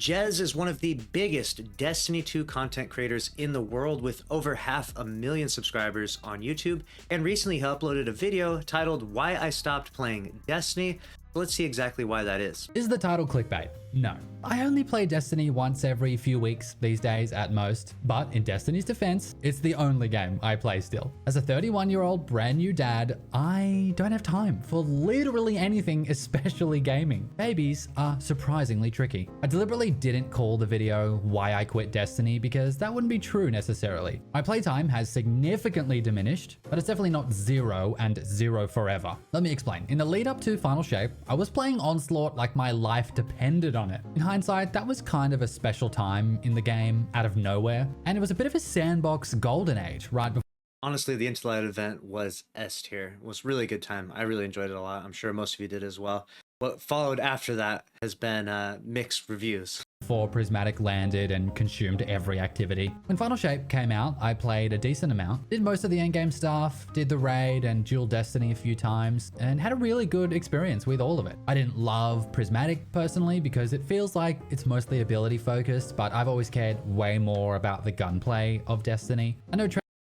Jez is one of the biggest Destiny 2 content creators in the world with over 500,000 subscribers on YouTube, and recently he uploaded a video titled Why I Stopped Playing Destiny. Let's see exactly why that is. Is the title clickbait? No. I only play Destiny once every few weeks these days at most, but in Destiny's defense, it's the only game I play still. As a 31-year-old brand new dad, I don't have time for literally anything, especially gaming. Babies are surprisingly tricky. I deliberately didn't call the video Why I Quit Destiny because that wouldn't be true necessarily. My playtime has significantly diminished, but it's definitely not zero and zero forever. Let me explain. In the lead up to Final Shape, I was playing Onslaught like my life depended on it. In hindsight, that was kind of a special time in the game out of nowhere, and it was a bit of a sandbox golden age right before. Honestly, the Interlight event was S tier. It was a really good time. I really enjoyed it a lot. I'm sure most of you did as well. What followed after that has been mixed reviews. Before Prismatic landed and consumed every activity. When Final Shape came out, I played a decent amount, did most of the endgame stuff, did the raid and dual Destiny a few times, and had a really good experience with all of it. I didn't love Prismatic personally because it feels like it's mostly ability focused, but I've always cared way more about the gunplay of Destiny. I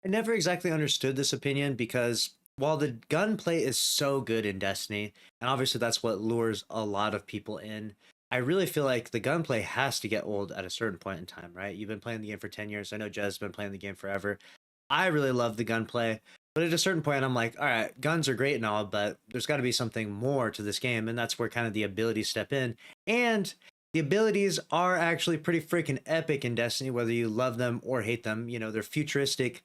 never exactly understood this opinion because while the gunplay is so good in Destiny, and obviously that's what lures a lot of people in, I really feel like the gunplay has to get old at a certain point in time, right? You've been playing the game for 10 years. I know Jez has been playing the game forever. I really love the gunplay, but at a certain point, I'm like, all right, guns are great and all, but there's got to be something more to this game, and that's where kind of the abilities step in. And the abilities are actually pretty freaking epic in Destiny, whether you love them or hate them. You know, they're futuristic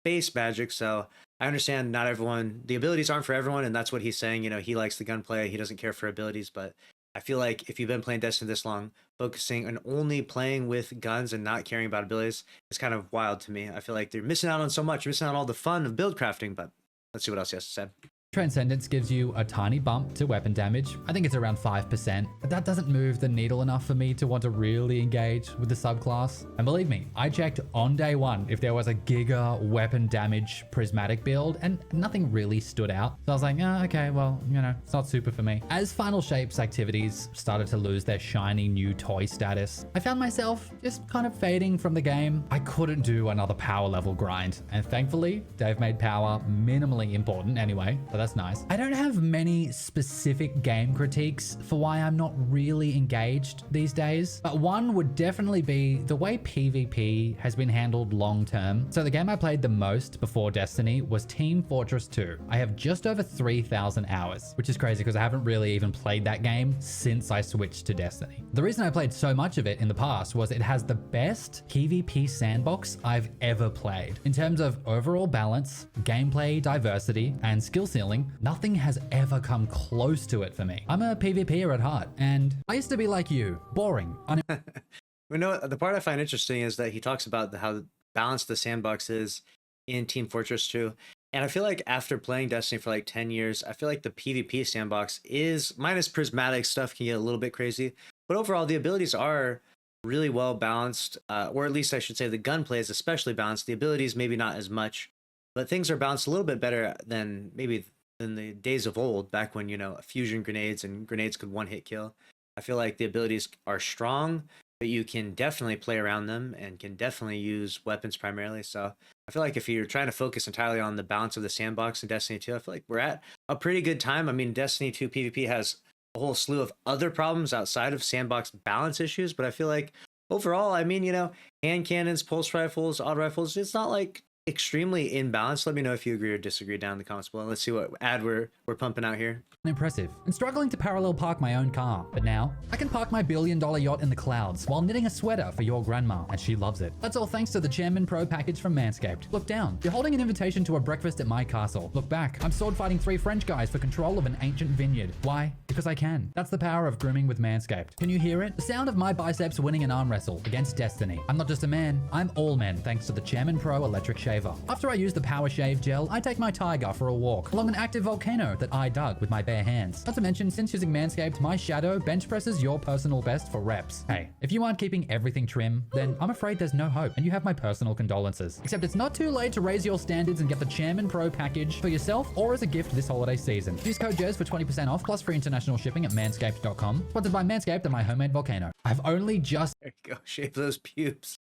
space magic, so I understand not everyone, the abilities aren't for everyone, and that's what he's saying. You know, he likes the gunplay, he doesn't care for abilities, but I feel like if you've been playing Destiny this long, focusing on only playing with guns and not caring about abilities is kind of wild to me. I feel like they're missing out on so much. You're missing out on all the fun of build crafting, but let's see what else he has to say. Transcendence gives you a tiny bump to weapon damage. I think it's around 5%, but that doesn't move the needle enough for me to want to really engage with the subclass. And believe me, I checked on day one if there was a giga weapon damage prismatic build, and nothing really stood out. So I was like, okay, well, you know, it's not super for me. As Final Shape's activities started to lose their shiny new toy status, I found myself just kind of fading from the game. I couldn't do another power level grind, and thankfully, they've made power minimally important anyway, so that's nice. I don't have many specific game critiques for why I'm not really engaged these days, but one would definitely be the way PvP has been handled long term. So the game I played the most before Destiny was Team Fortress 2. I have just over 3,000 hours, which is crazy because I haven't really even played that game since I switched to Destiny. The reason I played so much of it in the past was it has the best PvP sandbox I've ever played. In terms of overall balance, gameplay diversity, and skill ceiling, nothing has ever come close to it for me. I'm a PvPer at heart, and I used to be like you, boring. You know, the part I find interesting is that he talks about how balanced the sandbox is in Team Fortress 2. And I feel like after playing Destiny for like 10 years, I feel like the PvP sandbox is, minus prismatic stuff can get a little bit crazy, but overall the abilities are really well balanced, or at least I should say the gunplay is especially balanced. The abilities maybe not as much, but things are balanced a little bit better than maybe in the days of old, back when, you know, fusion grenades and grenades could one-hit kill. I feel like the abilities are strong, but you can definitely play around them and can definitely use weapons primarily. So I feel like if you're trying to focus entirely on the balance of the sandbox in Destiny 2, I feel like we're at a pretty good time. I mean, Destiny 2 PvP has a whole slew of other problems outside of sandbox balance issues, but I feel like overall, I mean, you know, hand cannons, pulse rifles, auto rifles, it's not like extremely imbalanced. Let me know if you agree or disagree down in the comments below. Let's see what ad we're pumping out here. Impressive, and struggling to parallel park my own car. But now, I can park my billion-dollar yacht in the clouds while knitting a sweater for your grandma, and she loves it. That's all thanks to the Chairman Pro package from Manscaped. Look down. You're holding an invitation to a breakfast at my castle. Look back. I'm sword fighting 3 French guys for control of an ancient vineyard. Why? Because I can. That's the power of grooming with Manscaped. Can you hear it? The sound of my biceps winning an arm wrestle against Destiny. I'm not just a man, I'm all men thanks to the Chairman Pro electric shaver. shaver. After I use the power shave gel, I take my tiger for a walk along an active volcano that I dug with my bare hands. Not to mention, since using Manscaped, my shadow bench presses your personal best for reps. Hey, if you aren't keeping everything trim, then I'm afraid there's no hope, and you have my personal condolences. Except it's not too late to raise your standards and get the Chairman Pro package for yourself or as a gift this holiday season. Use code Jez for 20% off plus free international shipping at manscaped.com. Sponsored by Manscaped and my homemade volcano. I've only just Go shave those pubes.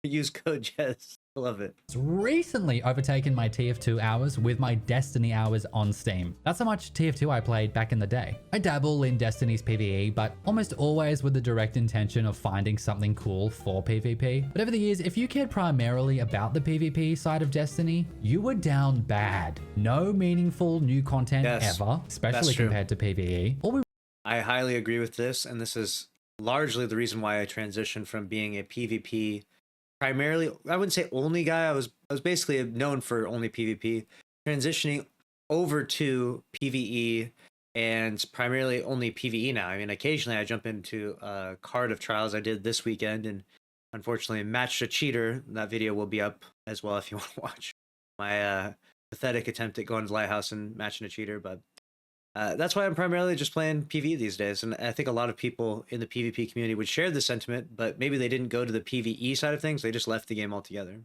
Use code Jez. I love it. recently overtaken my TF2 hours with my Destiny hours on Steam. That's how much TF2 I played back in the day. I dabble in Destiny's PvE, but almost always with the direct intention of finding something cool for PvP. But over the years, if you cared primarily about the PvP side of Destiny, you were down bad. No meaningful new content ever, especially compared to PvE. I highly agree with this, and this is largely the reason why I transitioned from being a PvP primarily, I wouldn't say only guy. I was basically known for only PvP, transitioning over to PvE and primarily only PvE now. I mean, occasionally I jump into a card of trials. I did this weekend and unfortunately matched a cheater. That video will be up as well if you want to watch my pathetic attempt at going to the Lighthouse and matching a cheater. But that's why I'm primarily just playing PvE these days. And I think a lot of people in the PvP community would share the sentiment, but maybe they didn't go to the PvE side of things. They just left the game altogether.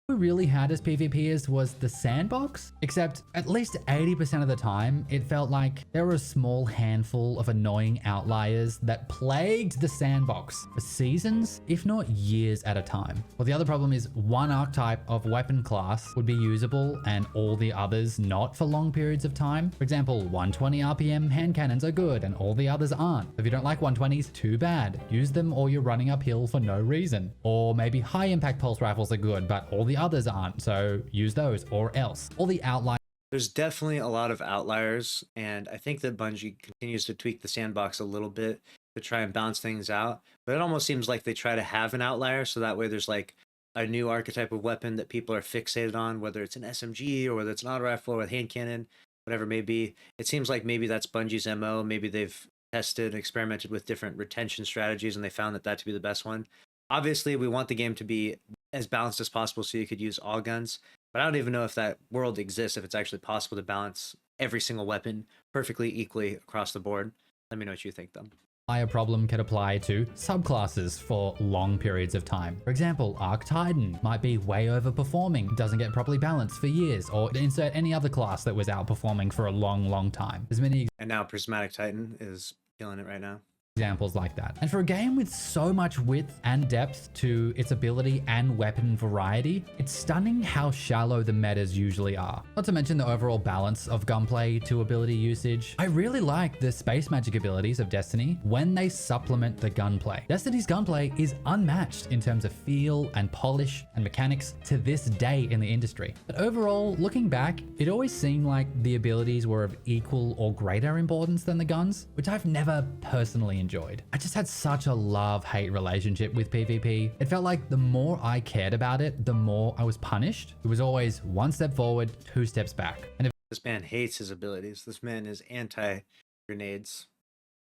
We really had as PvPers was the sandbox, except at least 80% of the time, it felt like there were a small handful of annoying outliers that plagued the sandbox for seasons, if not years at a time. Well, the other problem is one archetype of weapon class would be usable and all the others not for long periods of time. For example, 120 RPM hand cannons are good and all the others aren't. If you don't like 120s, too bad. Use them or you're running uphill for no reason. Or maybe high impact pulse rifles are good, but all the others aren't, so use those or else. All the outliers. There's definitely a lot of outliers, and I think that Bungie continues to tweak the sandbox a little bit to try and balance things out, but it almost seems like they try to have an outlier so that way there's like a new archetype of weapon that people are fixated on, whether it's an SMG or whether it's an auto rifle or a hand cannon, whatever it may be. It seems like maybe that's Bungie's MO. Maybe they've tested, experimented with different retention strategies, and they found that to be the best one. Obviously, we want the game to be as balanced as possible so you could use all guns, but I don't even know if that world exists, if it's actually possible to balance every single weapon perfectly equally across the board. Let me know what you think, though. A problem could apply to subclasses for long periods of time. For example, Arc Titan might be way overperforming, doesn't get properly balanced for years, or insert any other class that was outperforming for a long time. There's many. And now Prismatic Titan is killing it right now. Examples like that. And for a game with so much width and depth to its ability and weapon variety, it's stunning how shallow the metas usually are. Not to mention the overall balance of gunplay to ability usage. I really like the space magic abilities of Destiny when they supplement the gunplay. Destiny's gunplay is unmatched in terms of feel and polish and mechanics to this day in the industry. But overall, looking back, it always seemed like the abilities were of equal or greater importance than the guns, which I've never personally enjoyed. I just had such a love-hate relationship with PvP. It felt like the more I cared about it, the more I was punished. It was always one step forward, two steps back. And this man hates his abilities. This man is anti-grenades.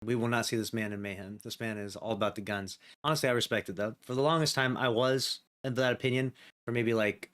We will not see this man in mayhem. This man is all about the guns. Honestly, I respect it, though. For the longest time, I was of that opinion for maybe like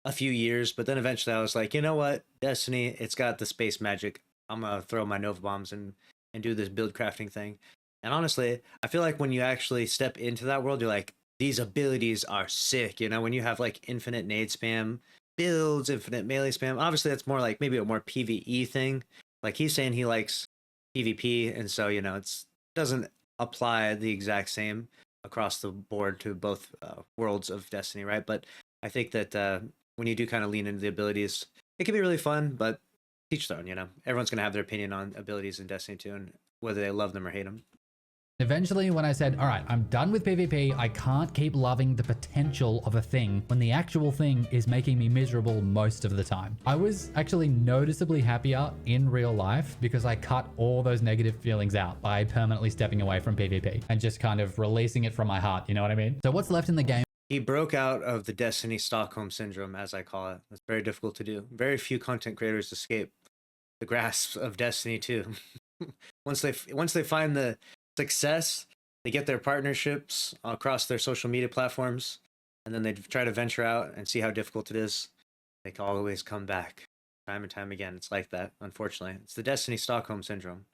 a few years, but then eventually I was like, you know what? Destiny, it's got the space magic. I'm going to throw my Nova Bombs and do this build crafting thing. And honestly, I feel like when you actually step into that world, you're like, these abilities are sick. You know, when you have like infinite nade spam builds, infinite melee spam, obviously that's more like maybe a more PvE thing. Like he's saying he likes PvP. And so, you know, it doesn't apply the exact same across the board to both worlds of Destiny, right? But I think that when you do kind of lean into the abilities, it can be really fun, but each their own, you know. Everyone's going to have their opinion on abilities in Destiny 2 and whether they love them or hate them. Eventually, when I said, all right, I'm done with PvP, I can't keep loving the potential of a thing when the actual thing is making me miserable most of the time. I was actually noticeably happier in real life because I cut all those negative feelings out by permanently stepping away from PvP and just kind of releasing it from my heart, you know what I mean? So what's left in the game? He broke out of the Destiny Stockholm Syndrome, as I call it. It's very difficult to do. Very few content creators escape the grasp of Destiny 2. Once they find the success, they get their partnerships across their social media platforms, and then they try to venture out and see how difficult it is. they can always come back time and time again. It's like that, unfortunately. It's the Destiny Stockholm Syndrome.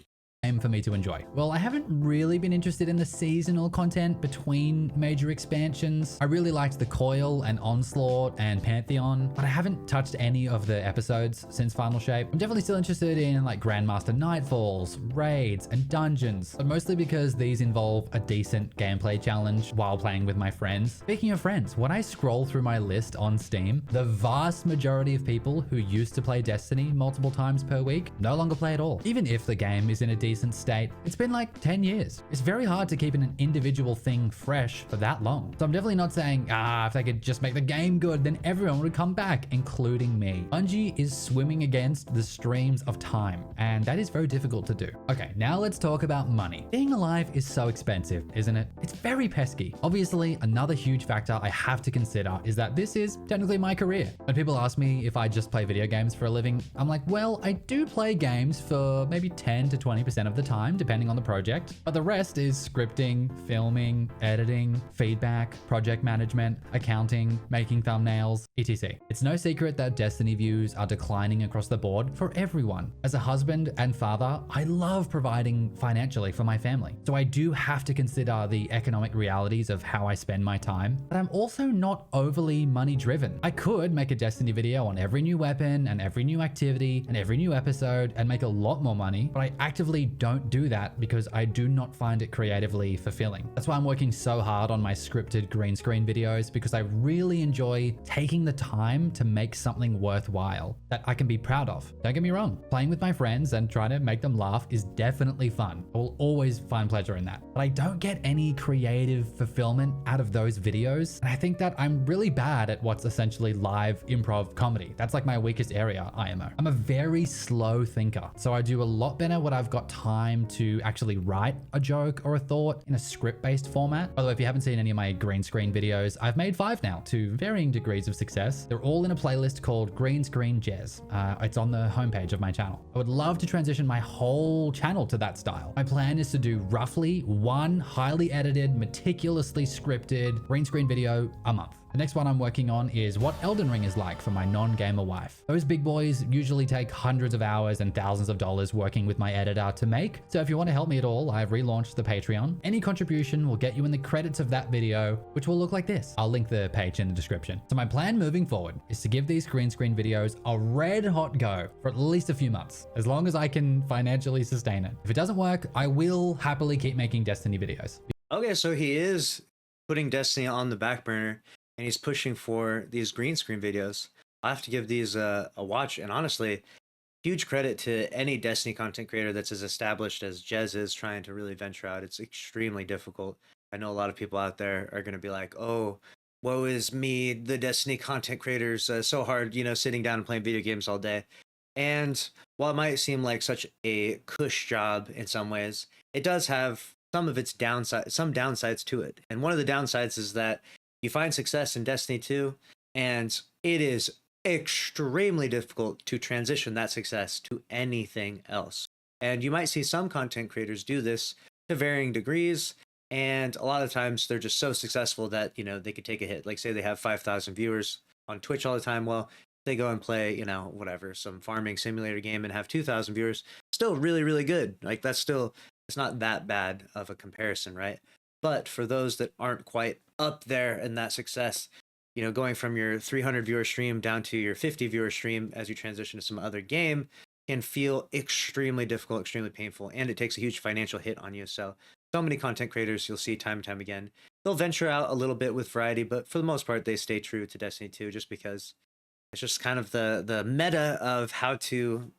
For me to enjoy. Well, I haven't really been interested in the seasonal content between major expansions. I really liked the Coil and Onslaught and Pantheon, but I haven't touched any of the episodes since Final Shape. I'm definitely still interested in like Grandmaster Nightfalls, raids, and dungeons, but mostly because these involve a decent gameplay challenge while playing with my friends. Speaking of friends, when I scroll through my list on Steam, the vast majority of people who used to play Destiny multiple times per week no longer play at all, even if the game is in a decent state. It's been like 10 years. It's very hard to keep an individual thing fresh for that long. So I'm definitely not saying, if they could just make the game good, then everyone would come back, including me. Bungie is swimming against the streams of time, and that is very difficult to do. Okay, now let's talk about money. Being alive is so expensive, isn't it? It's very pesky. Obviously, another huge factor I have to consider is that this is technically my career. When people ask me if I just play video games for a living, I'm like, well, I do play games for maybe 10 to 20% of the time, depending on the project, but the rest is scripting, filming, editing, feedback, project management, accounting, making thumbnails, etc. It's no secret that Destiny views are declining across the board for everyone. As a husband and father, I love providing financially for my family, so I do have to consider the economic realities of how I spend my time, but I'm also not overly money driven. I could make a Destiny video on every new weapon and every new activity and every new episode and make a lot more money, but I actively don't do that because I do not find it creatively fulfilling. That's why I'm working so hard on my scripted green screen videos, because I really enjoy taking the time to make something worthwhile that I can be proud of. Don't get me wrong, playing with my friends and trying to make them laugh is definitely fun. I will always find pleasure in that, but I don't get any creative fulfillment out of those videos. And I think that I'm really bad at what's essentially live improv comedy. That's like my weakest area, IMO. I'm a very slow thinker, so I do a lot better when I've got time to actually write a joke or a thought in a script-based format. By the way, if you haven't seen any of my green screen videos, I've made 5 now to varying degrees of success. They're all in a playlist called Green Screen Jazz. It's on the homepage of my channel. I would love to transition my whole channel to that style. My plan is to do roughly 1 highly edited, meticulously scripted green screen video a month. The next one I'm working on is what Elden Ring is like for my non-gamer wife. Those big boys usually take hundreds of hours and thousands of dollars working with my editor to make. So if you want to help me at all, I've relaunched the Patreon. Any contribution will get you in the credits of that video, which will look like this. I'll link the page in the description. So my plan moving forward is to give these green screen videos a red hot go for at least a few months, as long as I can financially sustain it. If it doesn't work, I will happily keep making Destiny videos. Okay, so he is putting Destiny on the back burner, and he's pushing for these green screen videos. I'll have to give these a watch, and honestly, huge credit to any Destiny content creator that's as established as Jez is trying to really venture out. It's extremely difficult. I know a lot of people out there are going to be like, oh, woe is me, the Destiny content creators, so hard, sitting down and playing video games all day. And while it might seem like such a cush job in some ways, it does have some downsides to it. And one of the downsides is that you find success in Destiny 2, and it is extremely difficult to transition that success to anything else. And you might see some content creators do this to varying degrees, and a lot of times they're just so successful that, they could take a hit. Like, say they have 5,000 viewers on Twitch all the time. Well, they go and play, whatever, some farming simulator game and have 2,000 viewers. Still really, really good. Like, it's not that bad of a comparison, right? But for those that aren't quite up there in that success, going from your 300 viewer stream down to your 50 viewer stream as you transition to some other game can feel extremely difficult, extremely painful, and it takes a huge financial hit on you. So many content creators you'll see time and time again, they'll venture out a little bit with variety, but for the most part, they stay true to Destiny 2 just because it's just kind of the meta of how to,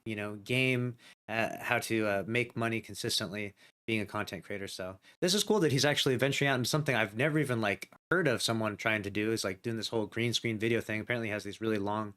game, how to make money consistently being a content creator. So this is cool that he's actually venturing out into something I've never even heard of someone trying to do, is doing this whole green screen video thing. Apparently he has these really long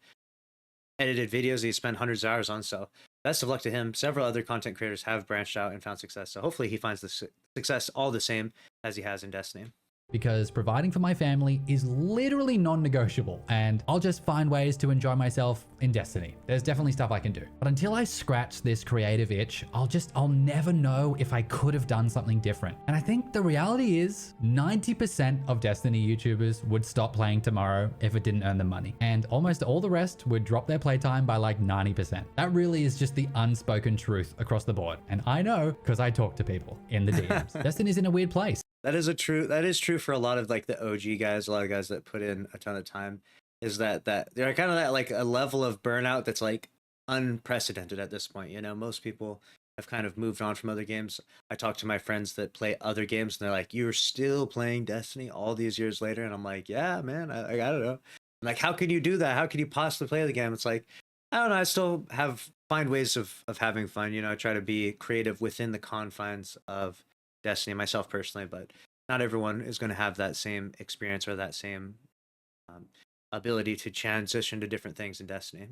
edited videos that he spent hundreds of hours on. So best of luck to him. Several other content creators have branched out and found success. So hopefully he finds the success all the same as he has in Destiny. because providing for my family is literally non-negotiable, and I'll just find ways to enjoy myself in Destiny. There's definitely stuff I can do. But until I scratch this creative itch, I'll never know if I could have done something different. And I think the reality is 90% of Destiny YouTubers would stop playing tomorrow if it didn't earn them money. And almost all the rest would drop their playtime by like 90%. That really is just the unspoken truth across the board. And I know because I talk to people in the DMs. Destiny's in a weird place. That is true for a lot of like the OG guys, a lot of guys that put in a ton of time, is that they're kind of at like a level of burnout that's like unprecedented at this point. You know, most people have kind of moved on from other games. I talk to my friends that play other games and they're like, "You're still playing Destiny all these years later?" And I'm like, "Yeah, man, I don't know." I'm like, how can you do that? How can you possibly play the game? It's like, I don't know. I still find ways of having fun. You know, I try to be creative within the confines of Destiny myself personally, but not everyone is going to have that same experience or that same ability to transition to different things in Destiny.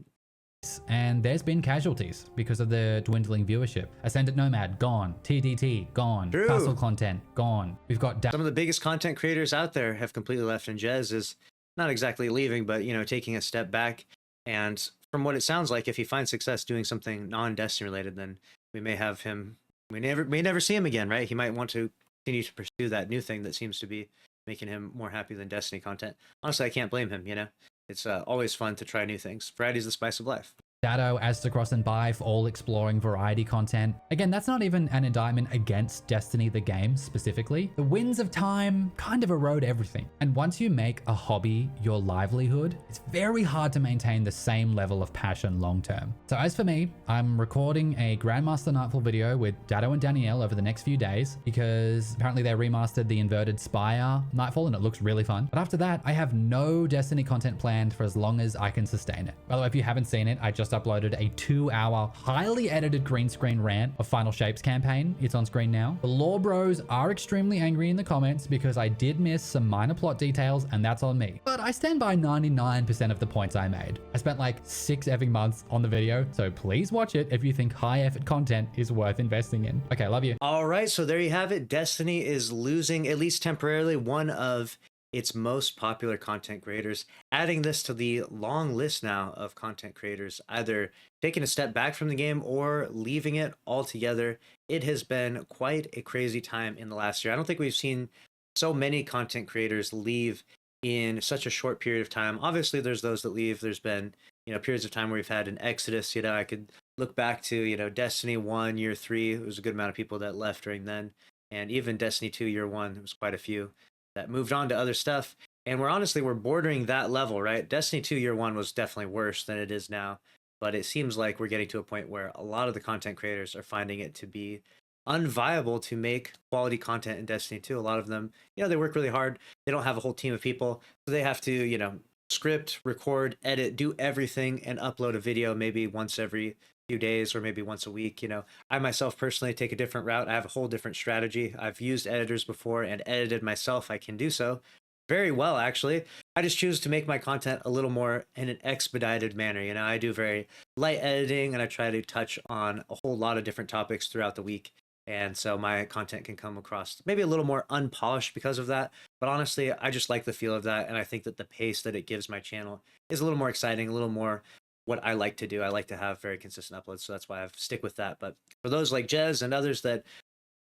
And there's been casualties because of the dwindling viewership. Ascendant Nomad, gone. TDT, gone. True. Castle content, gone. We've got some of the biggest content creators out there have completely left, and Jez is not exactly leaving, but, you know, taking a step back. And from what it sounds like, if he finds success doing something non-Destiny related, then we may have him, we may never see him again, right? He might want to continue to pursue that new thing that seems to be making him more happy than Destiny content. Honestly, I can't blame him, you know? It's always fun to try new things. Variety's the spice of life. Dado, Astacross, and Bai for all exploring variety content. Again, that's not even an indictment against Destiny the game specifically. The winds of time kind of erode everything. And once you make a hobby your livelihood, it's very hard to maintain the same level of passion long term. So as for me, I'm recording a Grandmaster Nightfall video with Dado and Danielle over the next few days because apparently they remastered the inverted Spire Nightfall and it looks really fun. But after that, I have no Destiny content planned for as long as I can sustain it. By the way, if you haven't seen it, I just uploaded a 2-hour highly edited green screen rant of Final Shapes campaign. It's on screen now. The lore bros are extremely angry in the comments because I did miss some minor plot details, and that's on me. But I stand by 99% of the points I made. I spent like 6 effing months on the video, so please watch it if you think high effort content is worth investing in. Okay, love you. All right, so there you have it. Destiny is losing, at least temporarily, one of its most popular content creators, adding this to the long list now of content creators either taking a step back from the game or leaving it altogether. It has been quite a crazy time in the last year. I don't think we've seen so many content creators leave in such a short period of time. Obviously, there's those that leave. There's been, you know, periods of time where we've had an exodus. You know, I could look back to, you know, Destiny 1 year 3. It was a good amount of people that left during then. And even Destiny 2 year 1, there was quite a few that moved on to other stuff. And we're bordering that level, right? Destiny 2 year 1 was definitely worse than it is now. But it seems like we're getting to a point where a lot of the content creators are finding it to be unviable to make quality content in Destiny 2. A lot of them, you know, they work really hard. They don't have a whole team of people. So they have to, you know, script, record, edit, do everything, and upload a video maybe once every few days or maybe once a week. You know, I myself personally take a different route. I have a whole different strategy. I've used editors before and edited myself. I can do so very well, actually. I just choose to make my content a little more in an expedited manner. You know, I do very light editing and I try to touch on a whole lot of different topics throughout the week. And so my content can come across maybe a little more unpolished because of that. But honestly, I just like the feel of that. And I think that the pace that it gives my channel is a little more exciting, a little more what I like to do. I like to have very consistent uploads. So that's why I've stick with that. But for those like Jez and others that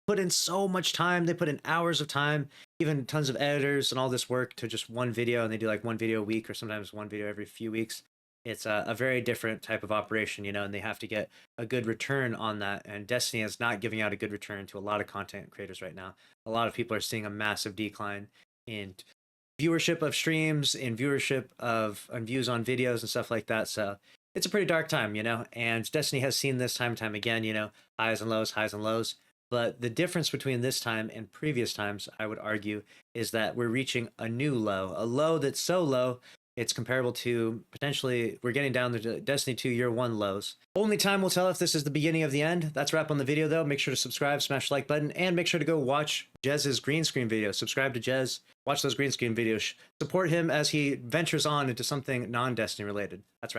put in so much time, they put in hours of time, even tons of editors and all this work to just one video, and they do like one video a week or sometimes one video every few weeks. It's a very different type of operation, you know, and they have to get a good return on that. And Destiny is not giving out a good return to a lot of content creators right now. A lot of people are seeing a massive decline in viewership of streams, in viewership of and views on videos and stuff like that. So it's a pretty dark time, you know, and Destiny has seen this time and time again, you know, highs and lows, highs and lows. But the difference between this time and previous times, I would argue, is that we're reaching a new low, a low that's so low it's comparable to potentially we're getting down the Destiny 2 year 1 lows. Only time will tell if this is the beginning of the end. That's a wrap on the video, though. Make sure to subscribe, smash the like button, and make sure to go watch Jez's green screen video. Subscribe to Jez, watch those green screen videos, support him as he ventures on into something non-Destiny related. That's a wrap.